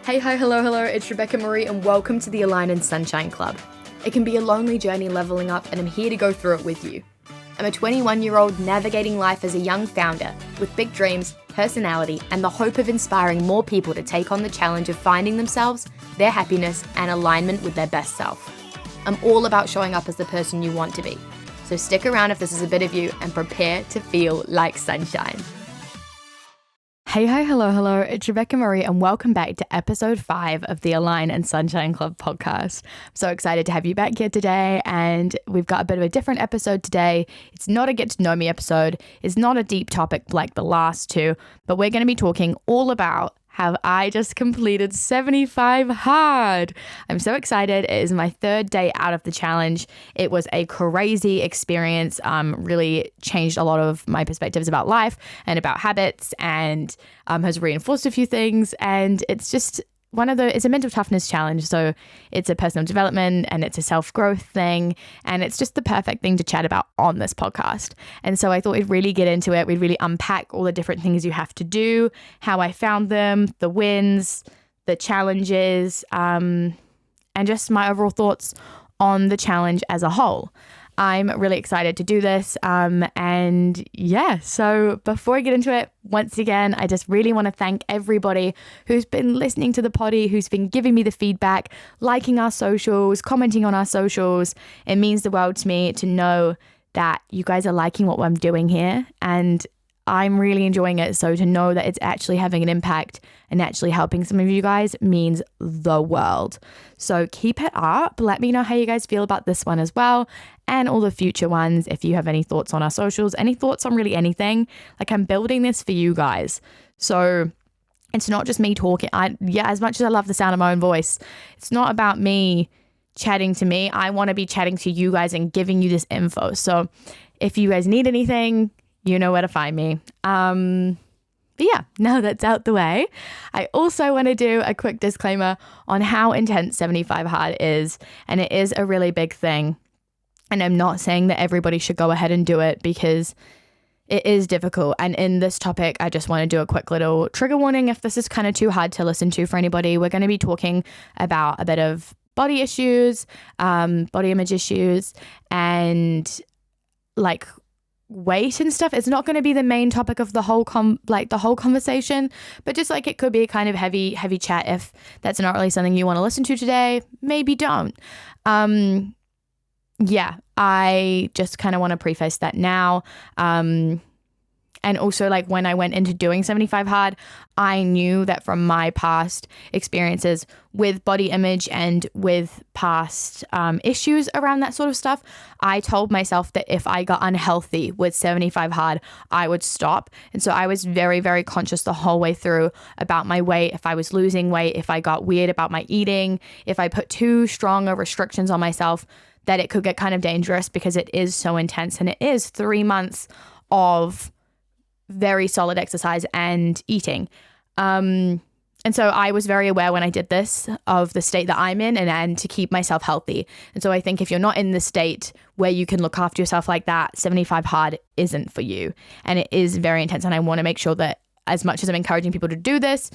Hey, hi, hello, it's Rebecca Marie and welcome to the Align and Sunshine Club. It can be a lonely journey leveling up and I'm here to go through it with you. I'm a 21-year-old navigating life as a young founder with big dreams, personality, and the hope of inspiring more people to take on the challenge of finding themselves, their happiness, and alignment with their best self. I'm all about showing up as the person you want to be. So stick around if this is a bit of you and prepare to feel like sunshine. Hey, hi, hello, it's Rebecca Marie and welcome back to episode 5 of the Align and Sunshine Club podcast. I'm so excited to have you back here today and we've got a bit of a different episode today. It's not a get to know me episode. It's not a deep topic like the last two, but we're going to be talking all about how I just completed 75 hard. I'm so excited. It is my third day out of the challenge. It was a crazy experience, really changed a lot of my perspectives about life and about habits and has reinforced a few things. And it's just it's a mental toughness challenge. So it's a personal development and it's a self-growth thing. And it's just the perfect thing to chat about on this podcast. And so I thought we'd really get into it. We'd really unpack all the different things you have to do, how I found them, the wins, the challenges, and just my overall thoughts on the challenge as a whole. I'm really excited to do this. So before I get into it, once again, I just really want to thank everybody who's been listening to the potty, who's been giving me the feedback, liking our socials, commenting on our socials. It means the world to me to know that you guys are liking what I'm doing here and I'm really enjoying it. So to know that it's actually having an impact and actually helping some of you guys means the world. So keep it up. Let me know how you guys feel about this one as well and all the future ones. If you have any thoughts on our socials, any thoughts on really anything, like I'm building this for you guys. So it's not just me talking. As much as I love the sound of my own voice, it's not about me chatting to me. I want to be chatting to you guys and giving you this info. So if you guys need anything, you know where to find me. But yeah, now that's out the way, I also want to do a quick disclaimer on how intense 75 hard is. And it is a really big thing. And I'm not saying that everybody should go ahead and do it because it is difficult. And in this topic, I just want to do a quick little trigger warning if this is kind of too hard to listen to for anybody. We're going to be talking about a bit of body issues, body image issues, and like weight and stuff. It's not going to be the main topic of the whole conversation, but just like it could be a kind of heavy chat. If that's not really something you want to listen to today, maybe don't. I just kind of want to preface that now. And also, like, when I went into doing 75 hard, I knew that from my past experiences with body image and with past issues around that sort of stuff, I told myself that if I got unhealthy with 75 hard, I would stop. And so I was very, very conscious the whole way through about my weight, if I was losing weight, if I got weird about my eating, if I put too strong of restrictions on myself, that it could get kind of dangerous because it is so intense. And it is 3 months of very solid exercise and eating. And so I was very aware when I did this of the state that I'm in and to keep myself healthy. And so I think if you're not in the state where you can look after yourself like that, 75 hard isn't for you. And it is very intense. And I want to make sure that as much as I'm encouraging people to do this,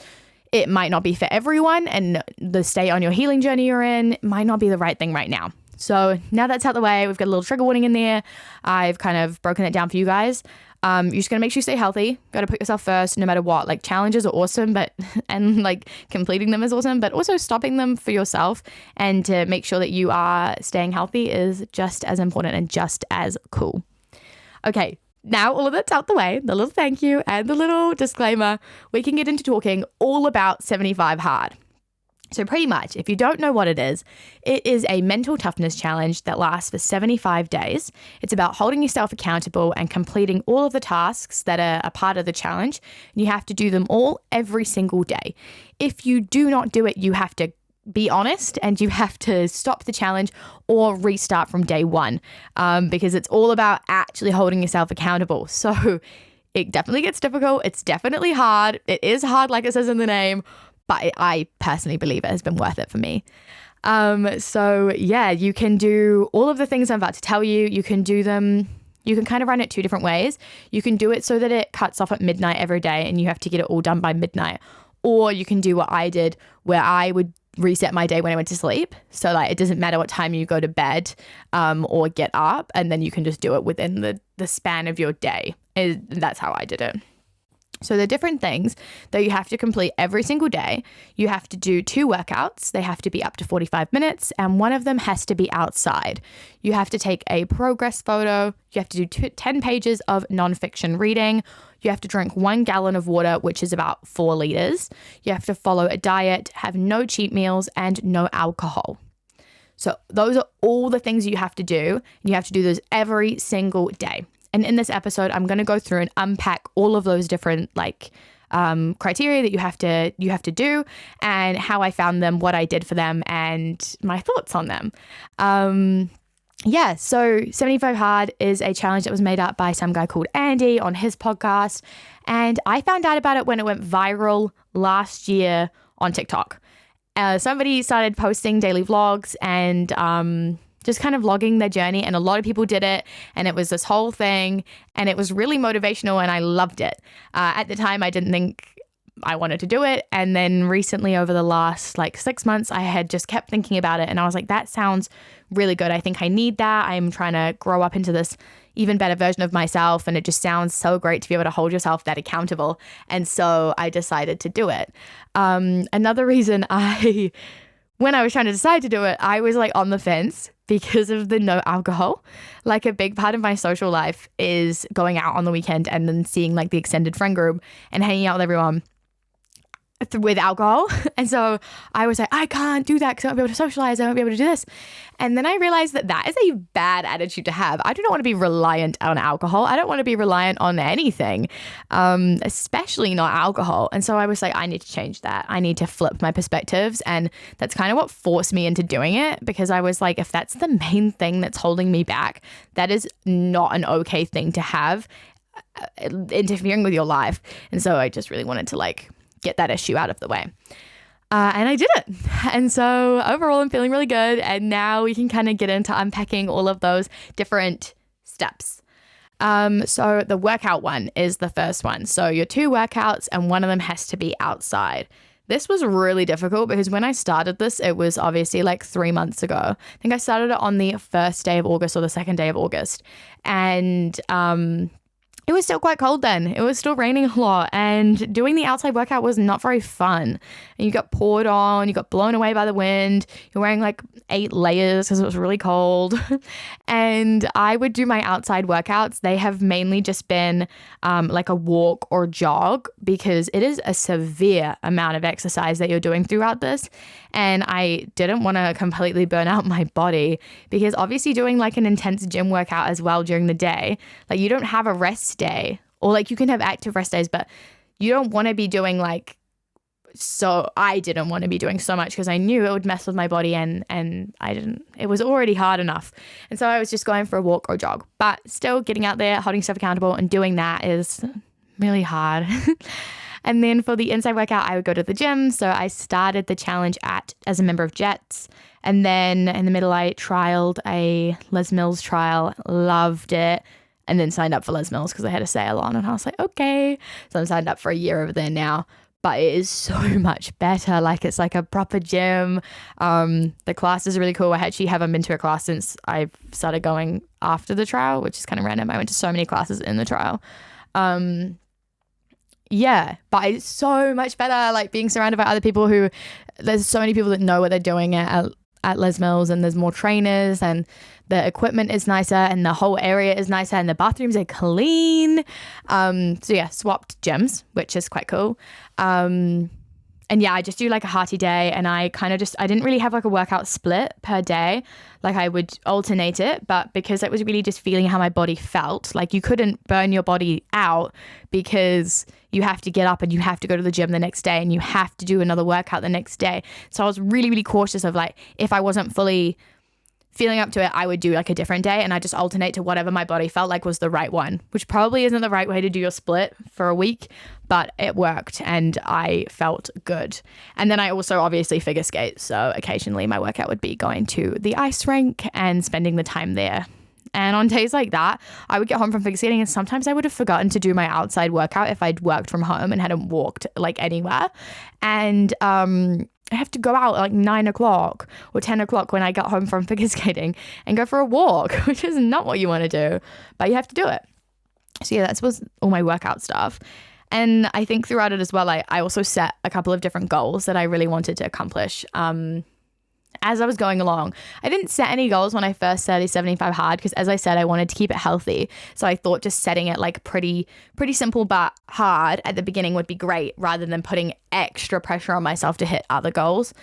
it might not be for everyone. And the state on your healing journey you're in might not be the right thing right now. So now that's out the way, we've got a little trigger warning in there. I've kind of broken it down for you guys. You're just going to make sure you stay healthy. Got to put yourself first no matter what. Like, challenges are awesome, and like completing them is awesome, but also stopping them for yourself and to make sure that you are staying healthy is just as important and just as cool. Okay, now all of that's out the way, the little thank you and the little disclaimer, we can get into talking all about 75 hard. So pretty much, if you don't know what it is a mental toughness challenge that lasts for 75 days. It's about holding yourself accountable and completing all of the tasks that are a part of the challenge. You have to do them all every single day. If you do not do it, you have to be honest and you have to stop the challenge or restart from day one, because it's all about actually holding yourself accountable. So it definitely gets difficult. It's definitely hard. It is hard, like it says in the name. But I personally believe it has been worth it for me. So yeah, you can do all of the things I'm about to tell you. You can do them. You can kind of run it 2 different ways. You can do it so that it cuts off at midnight every day and you have to get it all done by midnight. Or you can do what I did, where I would reset my day when I went to sleep. So like it doesn't matter what time you go to bed or get up, and then you can just do it within the span of your day. That's how I did it. So the different things that you have to complete every single day, you have to do 2 workouts. They have to be up to 45 minutes, and one of them has to be outside. You have to take a progress photo. You have to do 10 pages of nonfiction reading. You have to drink 1 gallon of water, which is about 4 liters. You have to follow a diet, have no cheat meals, and no alcohol. So those are all the things you have to do. And you have to do those every single day. And in this episode, I'm going to go through and unpack all of those different criteria that you have to do, and how I found them, what I did for them, and my thoughts on them. So 75 Hard is a challenge that was made up by some guy called Andy on his podcast. And I found out about it when it went viral last year on TikTok. Somebody started posting daily vlogs and just kind of vlogging their journey, and a lot of people did it, and it was this whole thing, and it was really motivational, and I loved it. At the time, I didn't think I wanted to do it, and then recently, over the last 6 months, I had just kept thinking about it, and I was like, that sounds really good. I think I need that. I'm trying to grow up into this even better version of myself, and it just sounds so great to be able to hold yourself that accountable, and so I decided to do it. Another reason when I was trying to decide to do it, I was on the fence because of the no alcohol. A big part of my social life is going out on the weekend and then seeing the extended friend group and hanging out with everyone with alcohol. And so I was like, I can't do that because I won't be able to socialize. I won't be able to do this. And then I realized that is a bad attitude to have. I do not want to be reliant on alcohol. I don't want to be reliant on anything, especially not alcohol. And so I was like, I need to change that. I need to flip my perspectives. And that's kind of what forced me into doing it, because I was like, if that's the main thing that's holding me back, that is not an okay thing to have interfering with your life. And so I just really wanted to get that issue out of the way. And I did it. And so overall, I'm feeling really good. And now we can kind of get into unpacking all of those different steps. So the workout one is the first one. So your 2 workouts, and one of them has to be outside. This was really difficult because when I started this, it was obviously 3 months ago. I think I started it on the 1st day of August or the 2nd day of August. And it was still quite cold then. It was still raining a lot, and doing the outside workout was not very fun. And you got poured on, you got blown away by the wind. You're wearing 8 layers because it was really cold. And I would do my outside workouts. They have mainly just been a walk or jog, because it is a severe amount of exercise that you're doing throughout this. And I didn't want to completely burn out my body, because obviously doing an intense gym workout as well during the day, you don't have a rest day, or you can have active rest days, but you don't want to be doing so I didn't want to be doing so much, because I knew it would mess with my body, and I didn't. It was already hard enough. And so I was just going for a walk or jog, but still getting out there, holding yourself accountable, and doing that is really hard. And then for the inside workout, I would go to the gym. So I started the challenge as a member of Jets. And then in the middle, I trialed a Les Mills trial, loved it, and then signed up for Les Mills because I had a sale on. And I was like, okay. So I'm signed up for a year over there now. But it is so much better. It's a proper gym. The class is really cool. I actually haven't been to a class since I started going after the trial, which is kind of random. I went to so many classes in the trial. But it's so much better, being surrounded by other people there's so many people that know what they're doing at Les Mills, and there's more trainers, and the equipment is nicer, and the whole area is nicer, and the bathrooms are clean. Swapped gyms, which is quite cool. I just do a hearty day, and I didn't really have a workout split per day. I would alternate it, but because it was really just feeling how my body felt, you couldn't burn your body out, because you have to get up and you have to go to the gym the next day, and you have to do another workout the next day. So I was really, really cautious of if I wasn't fully feeling up to it, I would do a different day, and I just alternate to whatever my body felt was the right one, which probably isn't the right way to do your split for a week, but it worked and I felt good. And then I also obviously figure skate. So occasionally my workout would be going to the ice rink and spending the time there. And on days like that, I would get home from figure skating and sometimes I would have forgotten to do my outside workout if I'd worked from home and hadn't walked like anywhere. And I have to go out at like 9 o'clock or 10 o'clock when I got home from figure skating and go for a walk, which is not what you want to do, but you have to do it. So yeah, that was all my workout stuff. And I think throughout it as well, I also set a couple of different goals that I really wanted to accomplish as I was going along. I didn't set any goals when I first started 75 Hard because, as I said, I wanted to keep it healthy. So I thought just setting it like pretty simple but hard at the beginning would be great rather than putting extra pressure on myself to hit other goals.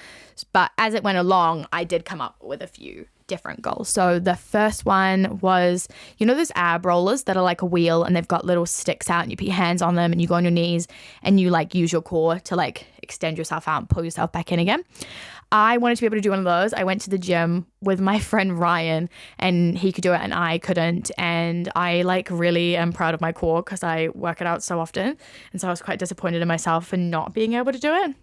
But as it went along, I did come up with a few different goals. So the first one was, you know, those ab rollers that are like a wheel and they've got little sticks out and you put your hands on them and you go on your knees and you like use your core to like extend yourself out and pull yourself back in again. I wanted to be able to do one of those. I went to the gym with my friend Ryan and he could do it and I couldn't. And I like really am proud of my core because I work it out so often. And so I was quite disappointed in myself for not being able to do it.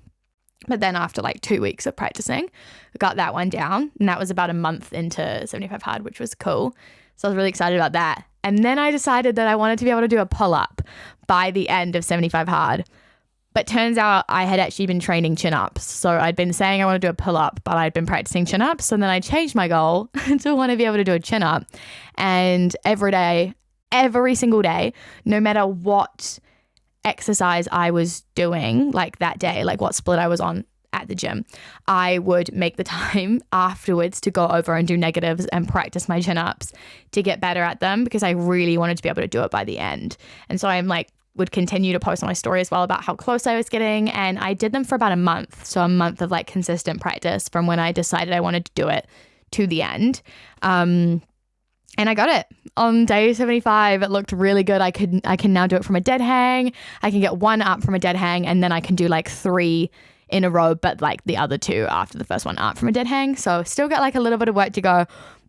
But then after like 2 weeks of practicing, I got that one down. And that was about a month into 75 Hard, which was cool. So I was really excited about that. And then I decided that I wanted to be able to do a pull-up by the end of 75 Hard. But turns out I had actually been training chin-ups. So I'd been saying I want to do a pull-up, but I'd been practicing chin-ups. And then I changed my goal to want to be able to do a chin-up. And every single day, no matter what exercise I was doing like that day, like what split I was on at the gym, I would make the time afterwards to go over and do negatives and practice my chin-ups to get better at them because I really wanted to be able to do it by the end. And so I'm like, would continue to post on my story as well about how close I was getting. And I did them for about a month. So a month of like consistent practice from when I decided I wanted to do it to the end. And I got it on day 75. It looked really good. I can now do it from a dead hang. I can get one up from a dead hang and then I can do like 3 in a row, but like the other 2 after the first one aren't from a dead hang. So still got like a little bit of work to go.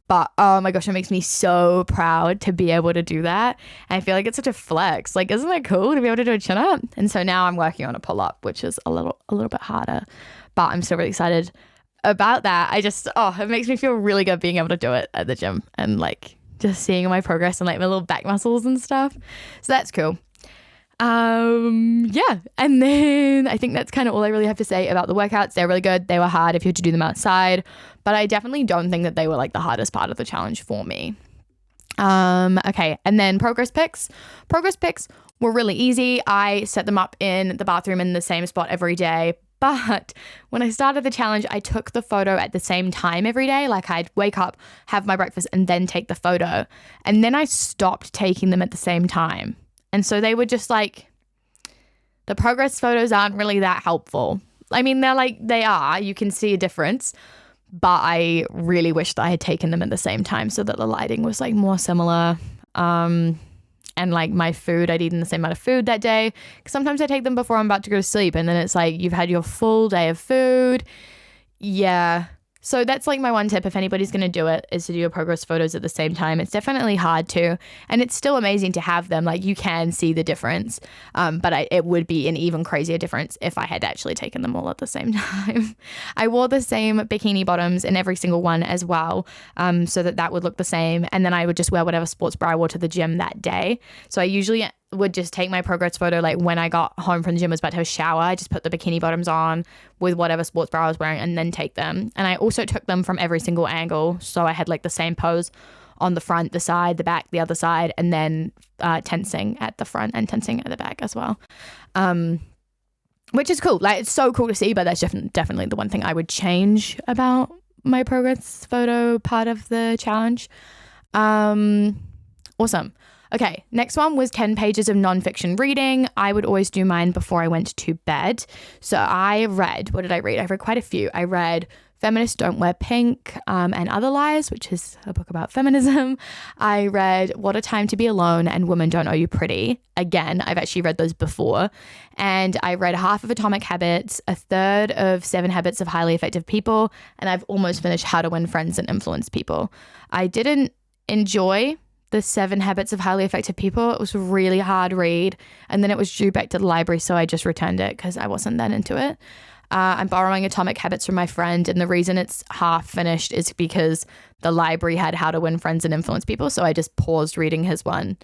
But oh my gosh, it makes me so proud to be able to do that. And I feel like it's such a flex. Like, isn't it cool to be able to do a chin up? And so now I'm working on a pull up, which is a little bit harder, but I'm still really excited about that. It makes me feel really good being able to do it at the gym and like just seeing my progress and like my little back muscles and stuff. So that's cool. Yeah. And then I think that's kind of all I really have to say about the workouts. They're really good. They were hard if you had to do them outside, but I definitely don't think that they were like the hardest part of the challenge for me. Okay. And then progress pics were really easy. I set them up in the bathroom in the same spot every day. But when I started the challenge, I took the photo at the same time every day. Like I'd wake up, have my breakfast, and then take the photo. And then I stopped taking them at the same time. And so they were just like, the progress photos aren't really that helpful. I mean, they are, you can see a difference, but I really wish that I had taken them at the same time so that the lighting was like more similar. And like my food, I'd eaten the same amount of food that day. Because sometimes I take them before I'm about to go to sleep. And then it's like, you've had your full day of food. Yeah. So that's like my one tip if anybody's going to do it, is to do your progress photos at the same time. It's definitely hard to, and it's still amazing to have them. Like you can see the difference, but it would be an even crazier difference if I had actually taken them all at the same time. I wore the same bikini bottoms in every single one as well, so that would look the same. And then I would just wear whatever sports bra I wore to the gym that day. So I usually would just take my progress photo like when I got home from the gym, was about to have a shower. I just put the bikini bottoms on with whatever sports bra I was wearing and then take them. And I also took them from every single angle. So I had like the same pose on the front, the side, the back, the other side, and then tensing at the front and tensing at the back as well. Which is cool. Like it's so cool to see, but that's definitely the one thing I would change about my progress photo part of the challenge. Awesome. Okay, next one was 10 pages of nonfiction reading. I would always do mine before I went to bed. So what did I read? I read quite a few. I read Feminists Don't Wear Pink and Other Lies, which is a book about feminism. I read What a Time to Be Alone and Women Don't Owe You Pretty. Again, I've actually read those before. And I read half of Atomic Habits, a third of 7 Habits of Highly Effective People, and I've almost finished How to Win Friends and Influence People. I didn't enjoy the 7 Habits of Highly Effective People. It was a really hard read. And then it was due back to the library, so I just returned it because I wasn't that into it. I'm borrowing Atomic Habits from my friend, and the reason it's half finished is because the library had How to Win Friends and Influence People, so I just paused reading his one.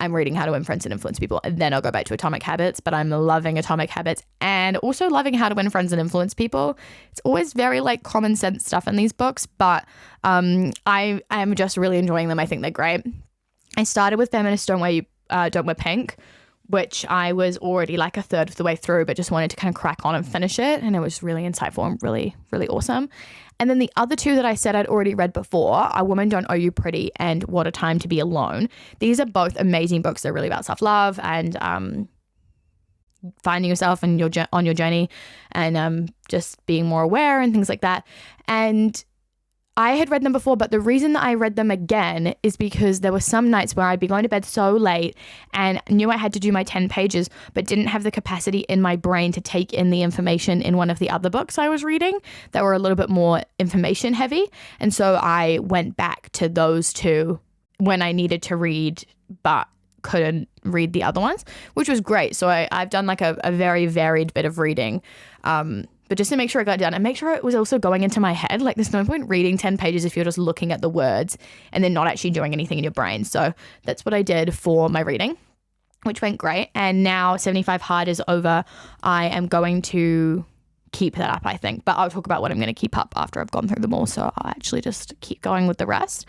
I'm reading How to Win Friends and Influence People, and then I'll go back to Atomic Habits, but I'm loving Atomic Habits and also loving How to Win Friends and Influence People. It's always very like common sense stuff in these books, but I'm just really enjoying them. I think they're great. I started with Feminist Don't Wear Pink, which I was already like a third of the way through, but just wanted to kind of crack on and finish it. And it was really insightful and really, really awesome. And then the other two that I said I'd already read before are Women Don't Owe You Pretty and What a Time to Be Alone. These are both amazing books. They're really about self-love and finding yourself and on your journey and just being more aware and things like that. And I had read them before, but the reason that I read them again is because there were some nights where I'd be going to bed so late and knew I had to do my 10 pages, but didn't have the capacity in my brain to take in the information in one of the other books I was reading that were a little bit more information heavy. And so I went back to those two when I needed to read, but couldn't read the other ones, which was great. So I've done like a very varied bit of reading. But just to make sure I got it done and make sure it was also going into my head. Like there's no point reading 10 pages if you're just looking at the words and then not actually doing anything in your brain. So that's what I did for my reading, which went great. And now 75 Hard is over. I am going to keep that up, I think. But I'll talk about what I'm going to keep up after I've gone through them all. So I'll actually just keep going with the rest.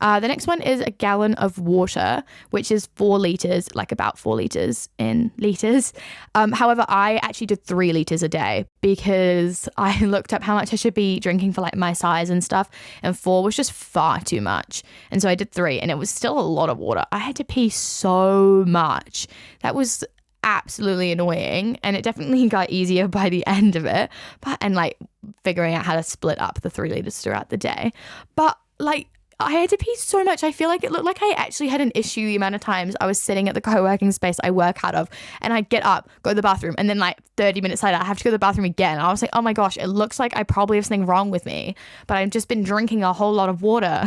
The next one is a gallon of water, which is 4 liters, like about 4 liters in liters. However, I actually did 3 liters a day because I looked up how much I should be drinking for like my size and stuff. And 4 was just far too much. And so I did 3 and it was still a lot of water. I had to pee so much. That was absolutely annoying. And it definitely got easier by the end of it. And like figuring out how to split up the 3 liters throughout the day. But like, I had to pee so much. I feel like it looked like I actually had an issue the amount of times I was sitting at the co-working space I work out of and I'd get up, go to the bathroom, and then like 30 minutes later I have to go to the bathroom again. I was like, oh my gosh, it looks like I probably have something wrong with me, but I've just been drinking a whole lot of water.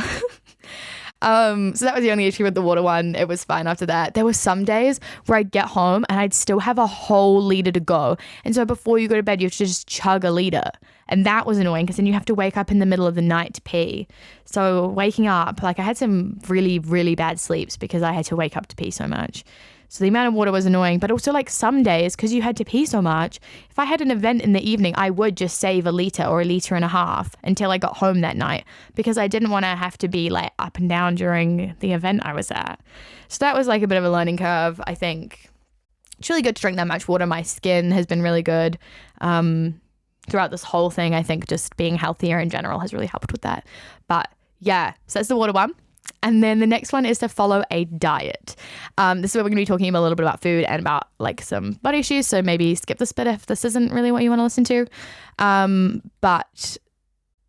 So that was the only issue with the water one. It was fine after that. There were some days where I'd get home and I'd still have a whole liter to go. And so before you go to bed, you have to just chug a liter. And that was annoying because then you have to wake up in the middle of the night to pee. So waking up, like I had some really, really bad sleeps because I had to wake up to pee so much. So the amount of water was annoying, but also like some days, because you had to pee so much, if I had an event in the evening, I would just save a liter or a liter and a half until I got home that night because I didn't want to have to be like up and down during the event I was at. So that was like a bit of a learning curve, I think. It's really good to drink that much water. My skin has been really good throughout this whole thing. I think just being healthier in general has really helped with that. But yeah, so that's the water one. And then the next one is to follow a diet. This is where we're going to be talking a little bit about food and about like some body issues. So maybe skip this bit if this isn't really what you want to listen to. But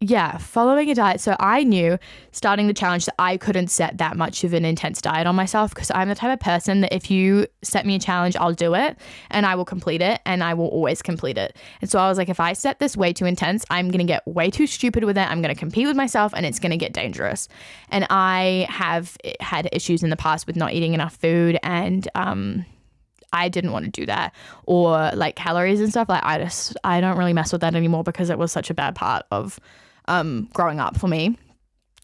yeah, following a diet. So I knew starting the challenge that I couldn't set that much of an intense diet on myself because I'm the type of person that if you set me a challenge, I'll do it and I will complete it and I will always complete it. And so I was like, if I set this way too intense, I'm going to get way too stupid with it. I'm going to compete with myself and it's going to get dangerous. And I have had issues in the past with not eating enough food and I didn't want to do that, or like calories and stuff. Like I don't really mess with that anymore because it was such a bad part of growing up for me.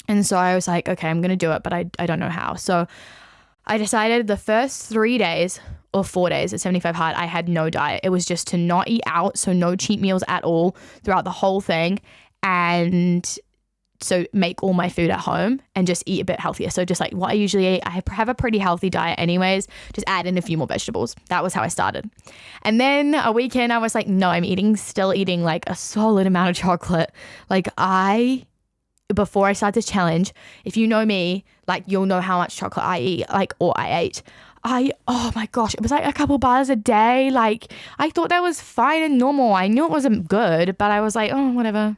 And so I was like, okay, I'm going to do it, but I don't know how. So I decided the first 3 days or 4 days at 75 Hard, I had no diet. It was just to not eat out. So no cheat meals at all throughout the whole thing. And so make all my food at home and just eat a bit healthier. So just like what I usually eat, I have a pretty healthy diet anyways, just add in a few more vegetables. That was how I started. And then a weekend I was like, no, I'm still eating like a solid amount of chocolate. Like before I started this challenge, if you know me, like you'll know how much chocolate I eat, like, or I ate. Oh my gosh, it was like a couple bars a day. Like I thought that was fine and normal. I knew it wasn't good, but I was like, oh, whatever.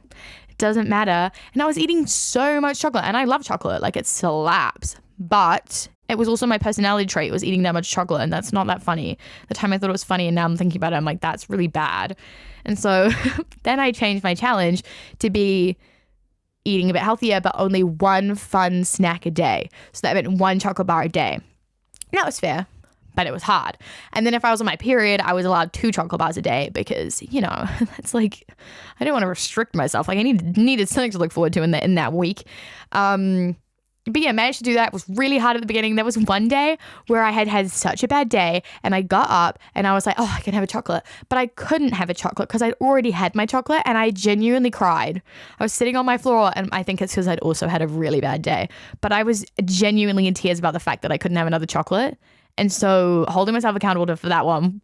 Doesn't matter. And I was eating so much chocolate and I love chocolate, like it slaps, but it was also my personality trait was eating that much chocolate and that's not that funny. The time I thought it was funny and now I'm thinking about it, I'm like, that's really bad. And so then I changed my challenge to be eating a bit healthier, but only one fun snack a day. So that meant one chocolate bar a day. And that was fair. but it was hard. And then if I was on my period, I was allowed 2 chocolate bars a day because, that's like, I didn't want to restrict myself. Like I needed something to look forward to in that week. But yeah, managed to do that. It was really hard at the beginning. There was one day where I had such a bad day and I got up and I was like, oh, I can have a chocolate. But I couldn't have a chocolate because I'd already had my chocolate and I genuinely cried. I was sitting on my floor and I think it's because I'd also had a really bad day. But I was genuinely in tears about the fact that I couldn't have another chocolate. And so holding myself accountable for that one,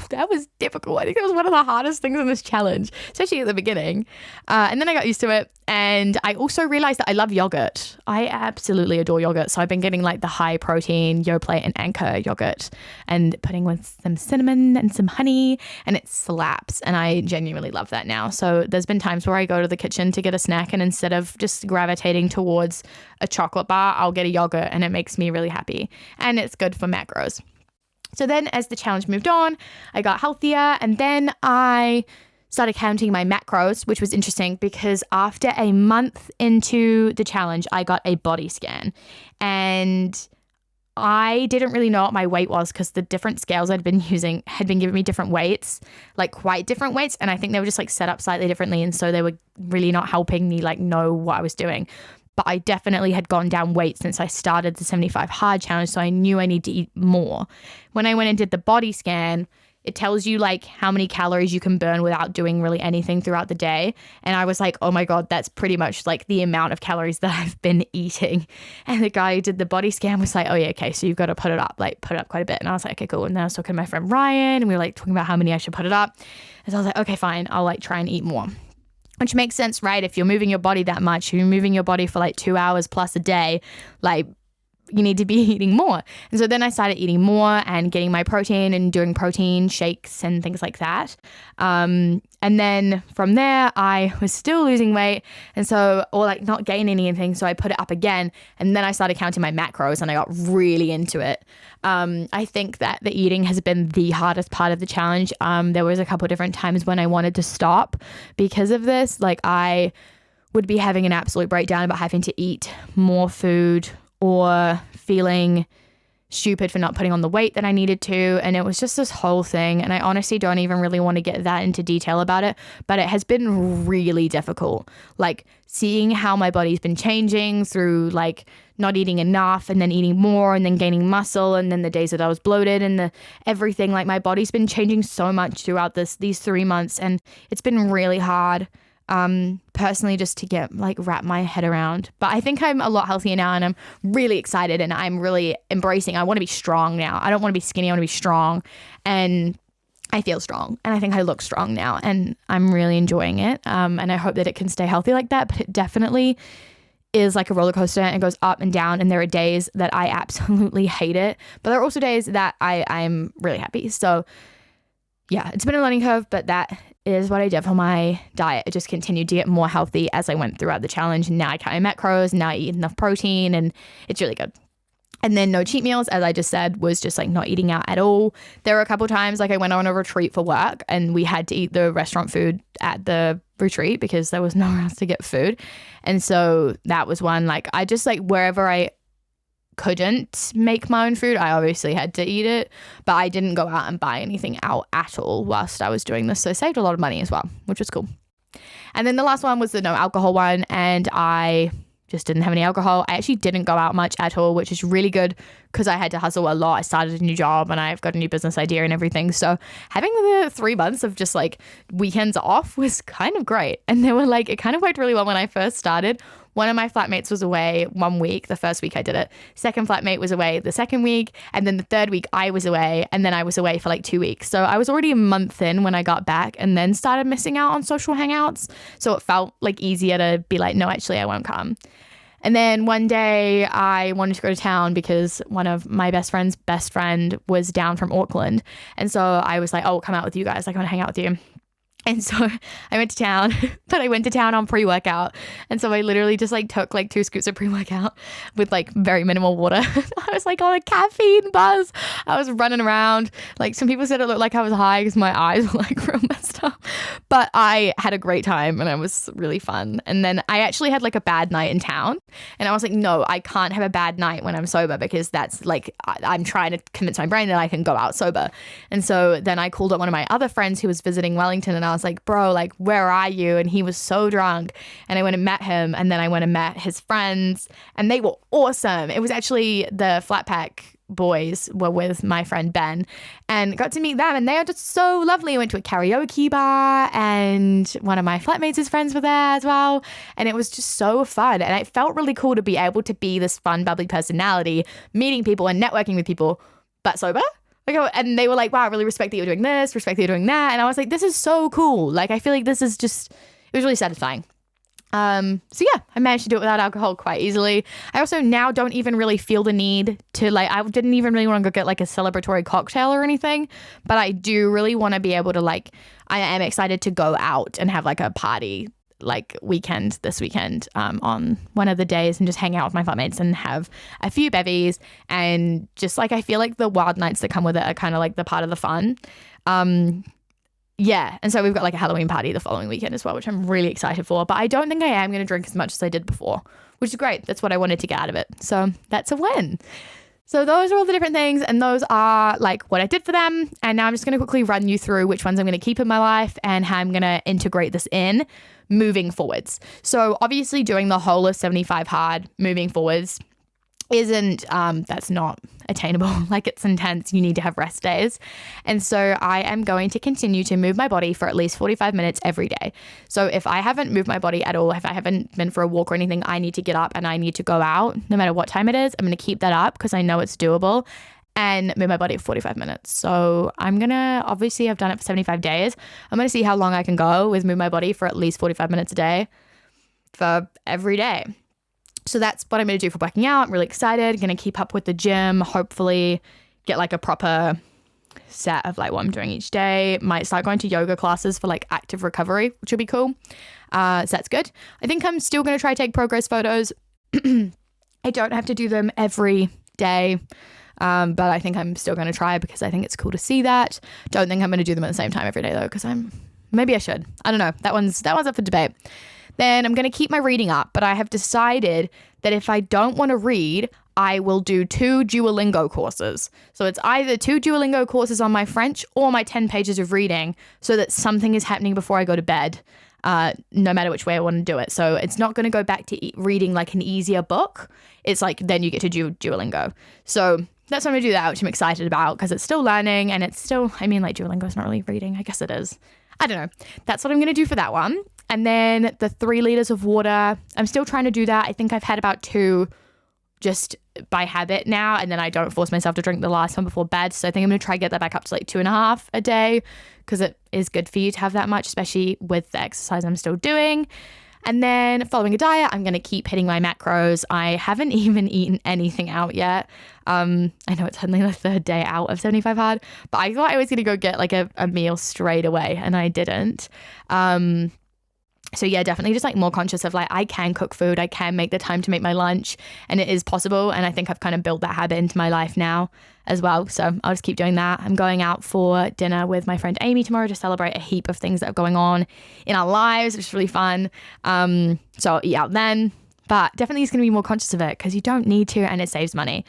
that was difficult. I think that was one of the hardest things in this challenge, especially at the beginning. And then I got used to it. And I also realized that I love yogurt. I absolutely adore yogurt. So I've been getting like the high protein Yoplait and Anchor yogurt and putting with some cinnamon and some honey, and it slaps. And I genuinely love that now. So there's been times where I go to the kitchen to get a snack, and instead of just gravitating towards a chocolate bar, I'll get a yogurt, and it makes me really happy. And it's good for macros. So then as the challenge moved on, I got healthier, and then I started counting my macros, which was interesting because after a month into the challenge, I got a body scan, and I didn't really know what my weight was because the different scales I'd been using had been giving me different weights, like quite different weights. And I think they were just like set up slightly differently. And so they were really not helping me like know what I was doing. But I definitely had gone down weight since I started the 75 hard challenge. So I knew I need to eat more. When I went and did the body scan, it tells you like how many calories you can burn without doing really anything throughout the day. And I was like, oh my God, that's pretty much like the amount of calories that I've been eating. And the guy who did the body scan was like, oh yeah, okay, so you've got to put it up quite a bit. And I was like, okay, cool. And then I was talking to my friend Ryan, and we were like talking about how many I should put it up. And so I was like, okay, fine, I'll like try and eat more. Which makes sense, right? If you're moving your body that much, if you're moving your body for like 2 hours plus a day, like you need to be eating more. And so then I started eating more and getting my protein and doing protein shakes and things like that. And then from there, I was still losing weight. And so, or like not gaining anything. So I put it up again. And then I started counting my macros and I got really into it. I think that the eating has been the hardest part of the challenge. There was a couple of different times when I wanted to stop because of this. Like I would be having an absolute breakdown about having to eat more food or feeling stupid for not putting on the weight that I needed to. And it was just this whole thing. And I honestly don't even really want to get that into detail about it, but it has been really difficult. Like seeing how my body's been changing through like not eating enough and then eating more and then gaining muscle. And then the days that I was bloated and everything, like my body's been changing so much throughout these 3 months. And it's been really hard. Personally, just to get like wrap my head around. But I think I'm a lot healthier now, and I'm really excited, and I'm really embracing. I want to be strong now. I don't want to be skinny. I want to be strong, and I feel strong, and I think I look strong now, and I'm really enjoying it. And I hope that it can stay healthy like that. But it definitely is like a roller coaster, and it goes up and down, and there are days that I absolutely hate it, but there are also days that I'm really happy. So yeah, it's been a learning curve, but that is what I did for my diet. It just continued to get more healthy as I went throughout the challenge. And now I count my macros, and now I eat enough protein, and it's really good. And then no cheat meals, as I just said, was just like not eating out at all. There were a couple times like I went on a retreat for work and we had to eat the restaurant food at the retreat because there was nowhere else to get food. And so that was one, like I just like wherever I couldn't make my own food, I obviously had to eat it, but I didn't go out and buy anything out at all whilst I was doing this. So I saved a lot of money as well, which was cool. And then the last one was the no alcohol one, and I just didn't have any alcohol. I actually didn't go out much at all, which is really good because I had to hustle a lot. I started a new job and I've got a new business idea and everything. So having the 3 months of just like weekends off was kind of great. And they were like, it kind of worked really well when I first started. One of my flatmates was away 1 week, the first week I did it. Second flatmate was away the second week. And then the third week I was away. And then I was away for like 2 weeks. So I was already a month in when I got back and then started missing out on social hangouts. So it felt like easier to be like, no, actually I won't come. And then one day I wanted to go to town because one of my best friend's best friend was down from Auckland. And so I was like, oh, come out with you guys. Like, I want to hang out with you. And so I went to town, but I went to town on pre-workout. And so I literally just like took like 2 scoops of pre-workout with like very minimal water. I was like on a caffeine buzz. I was running around. Like some people said it looked like I was high because my eyes were like real messed up. But I had a great time and it was really fun. And then I actually had like a bad night in town. And I was like, no, I can't have a bad night when I'm sober because that's like, I'm trying to convince my brain that I can go out sober. And so then I called up one of my other friends who was visiting Wellington, and I was like, bro, like, where are you? And he was so drunk. And I went and met him, and then I went and met his friends, and they were awesome. It was actually the Flat Pack boys were with my friend Ben, and got to meet them, and they are just so lovely. I went to a karaoke bar, and one of my flatmates' friends were there as well, and it was just so fun. And it felt really cool to be able to be this fun, bubbly personality, meeting people and networking with people, but sober. Like, and they were like, wow, I really respect that you're doing this, respect that you're doing that. And I was like, this is so cool. Like, I feel like this is just, it was really satisfying. So yeah, I managed to do it without alcohol quite easily. I also now don't even really feel the need to like, I didn't even really want to go get like a celebratory cocktail or anything, but I do really want to be able to like, I am excited to go out and have like a party like this weekend on one of the days and just hang out with my flatmates and have a few bevies, and just like I feel like the wild nights that come with it are kind of like the part of the fun. Yeah, and so we've got like a Halloween party the following weekend as well, which I'm really excited for, but I don't think I am going to drink as much as I did before, which is great. That's what I wanted to get out of it, so that's a win. So those are all the different things, and those are like what I did for them. And now I'm just going to quickly run you through which ones I'm going to keep in my life and how I'm going to integrate this in moving forwards. So obviously doing the whole of 75 hard moving forwards isn't, that's not attainable. Like, it's intense. You need to have rest days. And so I am going to continue to move my body for at least 45 minutes every day. So if I haven't moved my body at all, if I haven't been for a walk or anything, I need to get up and I need to go out no matter what time it is. I'm going to keep that up because I know it's doable, and move my body for 45 minutes. So I'm going to, obviously I've done it for 75 days. I'm going to see how long I can go with move my body for at least 45 minutes a day for every day. So that's what I'm going to do for working out. I'm really excited. Going to keep up with the gym, hopefully get like a proper set of like what I'm doing each day. Might start going to yoga classes for like active recovery, which will be cool. So that's good. I think I'm still going to try to take progress photos. I don't have to do them every day. But I think I'm still going to try because I think it's cool to see that. Don't think I'm going to do them at the same time every day though, because maybe I should. I don't know. That one's up for debate. Then I'm going to keep my reading up, but I have decided that if I don't want to read, I will do 2 Duolingo courses. So it's either 2 Duolingo courses on my French or my 10 pages of reading, so that something is happening before I go to bed, no matter which way I want to do it. So it's not going to go back to reading like an easier book. It's like then you get to do Duolingo. So that's when I'm going to do that, which I'm excited about because it's still learning, and it's still, I mean, like Duolingo is not really reading. I guess it is. I don't know. That's what I'm going to do for that one. And then the 3 liters of water, I'm still trying to do that. I think I've had about 2 just by habit now, and then I don't force myself to drink the last one before bed. So I think I'm going to try to get that back up to like 2.5 a day, because it is good for you to have that much, especially with the exercise I'm still doing. And then following a diet, I'm going to keep hitting my macros. I haven't even eaten anything out yet. I know it's only the 3rd day out of 75 hard, but I thought I was going to go get like a meal straight away, and I didn't. So yeah, definitely just like more conscious of like, I can cook food, I can make the time to make my lunch, and it is possible. And I think I've kind of built that habit into my life now as well. So I'll just keep doing that. I'm going out for dinner with my friend Amy tomorrow to celebrate a heap of things that are going on in our lives, which is really fun. So I'll eat out then, but definitely it's going to be more conscious of it because you don't need to, and it saves money.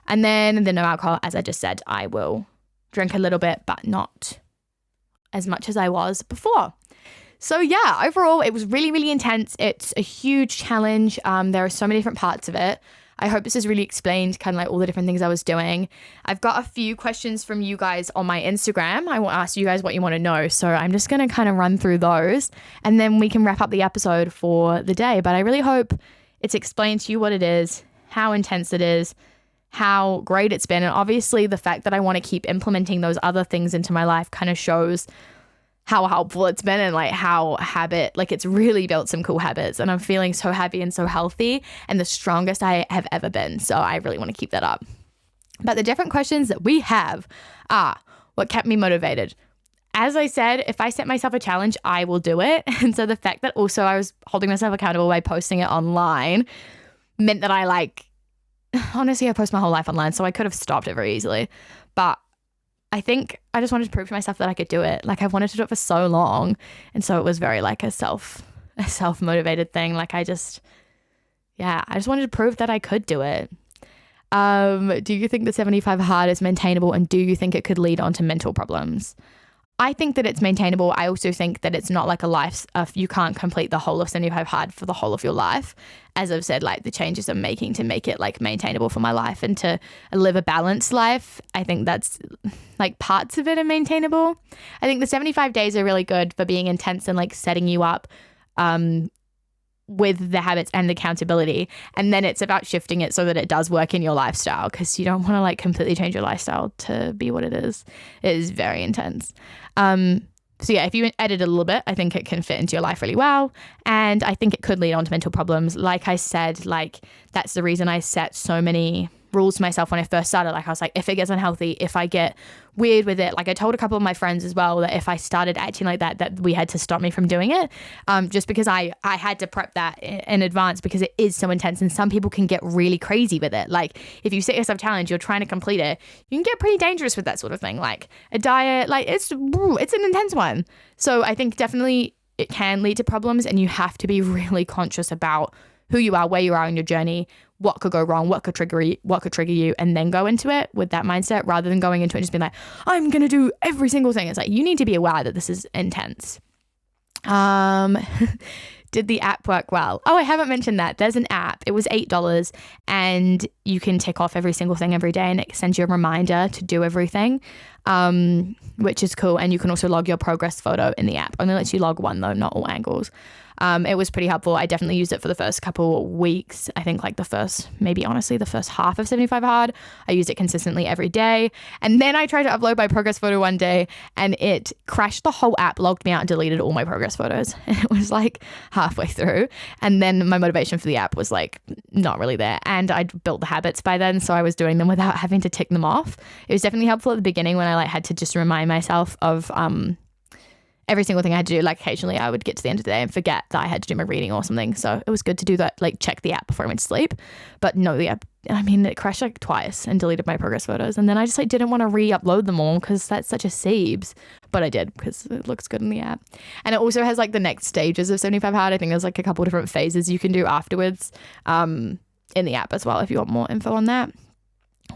And then the no alcohol, as I just said, I will drink a little bit, but not as much as I was before. So yeah, overall, it was really, really intense. It's a huge challenge. There are so many different parts of it. I hope this has really explained kind of like all the different things I was doing. I've got a few questions from you guys on my Instagram. I will ask you guys what you want to know. So I'm just going to kind of run through those, and then we can wrap up the episode for the day. But I really hope it's explained to you what it is, how intense it is, how great it's been. And obviously the fact that I want to keep implementing those other things into my life kind of shows how helpful it's been, and like how it's really built some cool habits, and I'm feeling so happy and so healthy and the strongest I have ever been. So I really want to keep that up. But the different questions that we have are: what kept me motivated? as I said, if I set myself a challenge, I will do it. And so the fact that also I was holding myself accountable by posting it online meant that I honestly, I post my whole life online, so I could have stopped it very easily. But I think I just wanted to prove to myself that I could do it. Like, I've wanted to do it for so long. And so it was very like a self-motivated thing. Like, I just wanted to prove that I could do it. Do you think the 75 hard is maintainable, and do you think it could lead on to mental problems? I think that it's maintainable. I also think that it's not like a life of you can't complete the whole of 75 hard for the whole of your life. As I've said, like, the changes I'm making to make it like maintainable for my life and to live a balanced life, I think that's like parts of it are maintainable. I think the 75 days are really good for being intense and like setting you up with the habits and the accountability. And then it's about shifting it so that it does work in your lifestyle, because you don't want to like completely change your lifestyle to be what it is. It is very intense. So yeah, if you edit it a little bit, I think it can fit into your life really well. And I think it could lead on to mental problems. Like I said, like, that's the reason I set so many rules to myself when I first started. Like, I was like, if it gets unhealthy, if I get weird with it, like I told a couple of my friends as well that if I started acting like that we had to stop me from doing it, just because I had to prep that in advance, because it is so intense and some people can get really crazy with it. Like, if you set yourself a challenge, you're trying to complete it, you can get pretty dangerous with that sort of thing. Like a diet, like it's an intense one. So I think definitely it can lead to problems, and you have to be really conscious about who you are, where you are in your journey, what could go wrong, what could trigger you, and then go into it with that mindset, rather than going into it and just being like, I'm going to do every single thing. It's like, you need to be aware that this is intense. Did the app work well? Oh, I haven't mentioned that. There's an app. It was $8 and you can tick off every single thing every day, and it sends you a reminder to do everything, which is cool. And you can also log your progress photo in the app. Only lets you log one though, not all angles. It was pretty helpful. I definitely used it for the first couple weeks. I think like the first half of 75 hard. I used it consistently every day. And then I tried to upload my progress photo one day and it crashed the whole app, logged me out and deleted all my progress photos. And it was like halfway through. And then my motivation for the app was like not really there. And I'd built the habits by then, so I was doing them without having to tick them off. It was definitely helpful at the beginning when I like had to just remind myself of every single thing I had to do. Like occasionally I would get to the end of the day and forget that I had to do my reading or something. So it was good to do that, like check the app before I went to sleep. But no, the app, I mean, it crashed like twice and deleted my progress photos. And then I just like didn't want to re-upload them all because that's such a siebes. But I did because it looks good in the app. And it also has like the next stages of 75 hard. I think there's like a couple different phases you can do afterwards in the app as well if you want more info on that.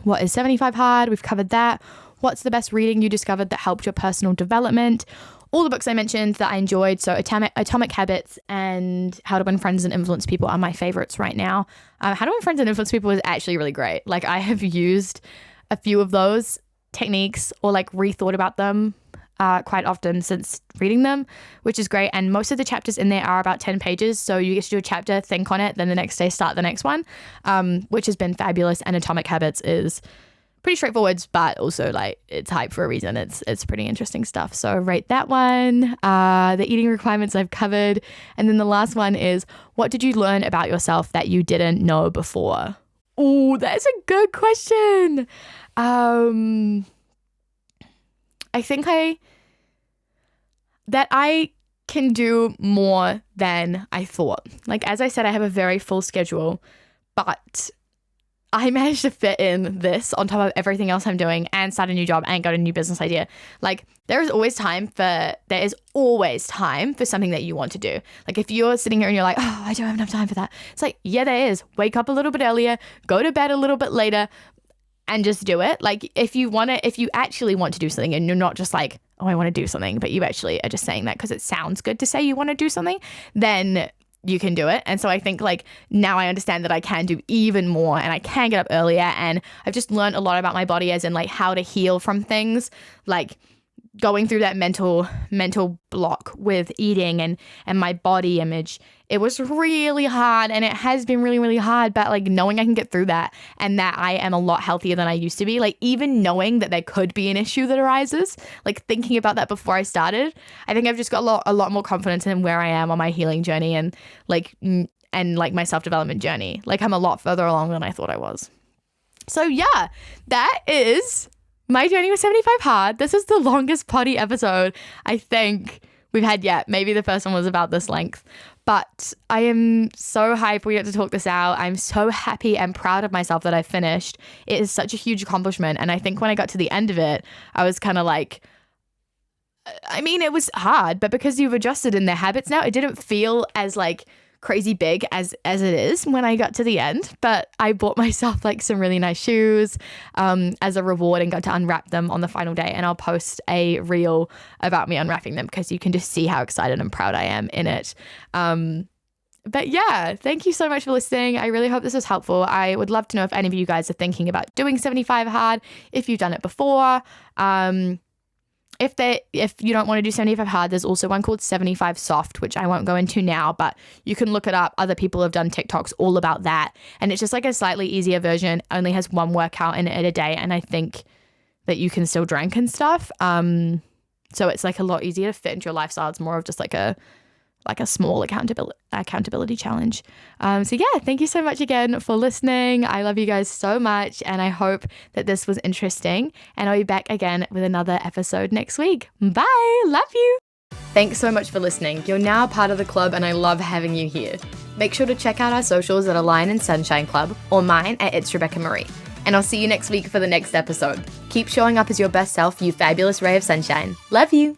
What is 75 hard? We've covered that. What's the best reading you discovered that helped your personal development? All the books I mentioned that I enjoyed, so Atomic Habits and How to Win Friends and Influence People are my favorites right now. How to Win Friends and Influence People is actually really great. Like I have used a few of those techniques or like rethought about them quite often since reading them, which is great. And most of the chapters in there are about 10 pages. So you get to do a chapter, think on it, then the next day start the next one, which has been fabulous. And Atomic Habits is pretty straightforward, but also like it's hype for a reason. It's pretty interesting stuff. So rate that one. The eating requirements I've covered. And then the last one is, what did you learn about yourself that you didn't know before? Oh, that's a good question. I think I can do more than I thought. Like, as I said, I have a very full schedule, but I managed to fit in this on top of everything else I'm doing and start a new job and got a new business idea. Like there is always time for something that you want to do. Like if you're sitting here and you're like, oh, I don't have enough time for that. It's like, yeah, there is. Wake up a little bit earlier, go to bed a little bit later and just do it. Like if you actually want to do something and you're not just like, oh, I want to do something, but you actually are just saying that because it sounds good to say you want to do something, then you can do it. And so I think like now I understand that I can do even more and I can get up earlier, and I've just learned a lot about my body as in like how to heal from things, like going through that mental block with eating and my body image. It was really hard and it has been really, really hard, but like knowing I can get through that and that I am a lot healthier than I used to be, like even knowing that there could be an issue that arises, like thinking about that before I started, I think I've just got a lot more confidence in where I am on my healing journey and my self-development journey. Like I'm a lot further along than I thought I was. So yeah, that is my journey with 75 hard. This is the longest potty episode I think we've had yet. Maybe the first one was about this length. But I am so hyped we get to talk this out. I'm so happy and proud of myself that I finished. It is such a huge accomplishment. And I think when I got to the end of it, I was kind of like, I mean, it was hard, but because you've adjusted in their habits now, it didn't feel as like crazy big as it is when I got to the end. But I bought myself like some really nice shoes as a reward and got to unwrap them on the final day. And I'll post a reel about me unwrapping them because you can just see how excited and proud I am in it. But yeah, thank you so much for listening. I really hope this was helpful. I would love to know if any of you guys are thinking about doing 75 hard, if you've done it before. If you don't want to do 75 hard, there's also one called 75 soft, which I won't go into now, but you can look it up. Other people have done TikToks all about that. And it's just like a slightly easier version, only has one workout in it a day. And I think that you can still drink and stuff. So it's like a lot easier to fit into your lifestyle. It's more of just like a small accountability challenge. So yeah, thank you so much again for listening. I love you guys so much, and I hope that this was interesting, and I'll be back again with another episode next week. Bye. Love you. Thanks so much for listening. You're now part of the club, and I love having you here. Make sure to check out our socials at Align and Sunshine Club, or mine at It's Rebecca Marie. And I'll see you next week for the next episode. Keep showing up as your best self, you fabulous ray of sunshine. Love you.